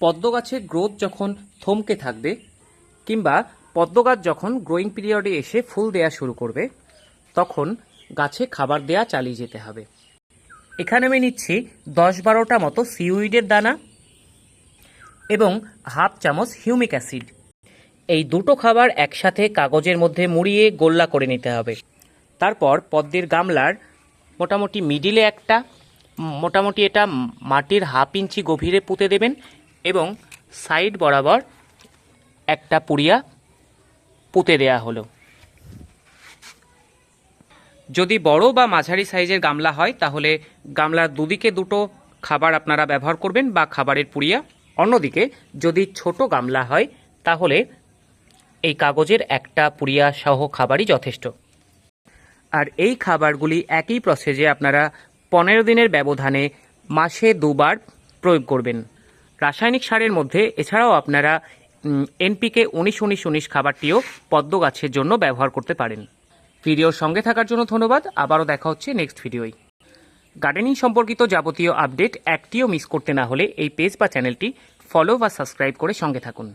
পদ্ম গাছের গ্রোথ যখন থমকে থাকবে কিংবা পদ্ম গাছ যখন গ্রোয়িং পিরিয়ডে এসে ফুল দেয়া শুরু করবে তখন গাছে খাবার দেয়া চালিয়ে যেতে হবে। এখানে আমি নিচ্ছি 10-12টা মতো সিউইডের দানা এবং হাফ চামচ হিউমিক অ্যাসিড। এই দুটো খাবার একসাথে কাগজের মধ্যে মুড়িয়ে গোল্লা করে নিতে হবে। তারপর পদ্মের গামলার মোটামুটি মিডিলে একটা, মোটামুটি এটা মাটির 1/2 ইঞ্চি গভীরে পুঁতে দেবেন এবং সাইড বরাবর একটা পুড়িয়া পুঁতে দেয়া হলো। যদি বড় বা মাঝারি সাইজের গামলা হয় তাহলে গামলার দুদিকে দুটো খাবার আপনারা ব্যবহার করবেন বা খাবারের পুড়িয়া। অন্যদিকে যদি ছোট গামলা হয় তাহলে এই কাগজের একটা পুড়িয়া সহ খাবারই যথেষ্ট। আর এই খাবারগুলি একই প্রসেসে আপনারা 15 দিনের ব্যবধানে মাসে 2 বার প্রয়োগ করবেন। রাসায়নিক সারের মধ্যে এছাড়াও আপনারা এনপিকে 19-19-19 খাবারটিও পদ্ম গাছের জন্য ব্যবহার করতে পারেন। ভিডিওর সঙ্গে থাকার জন্য ধন্যবাদ। আবারও দেখা হচ্ছে নেক্সট ভিডিওয়। গার্ডেনিং সম্পর্কিত যাবতীয় আপডেট একটিও মিস করতে না হলে এই পেজ বা চ্যানেলটি ফলো বা সাবস্ক্রাইব করে সঙ্গে থাকুন।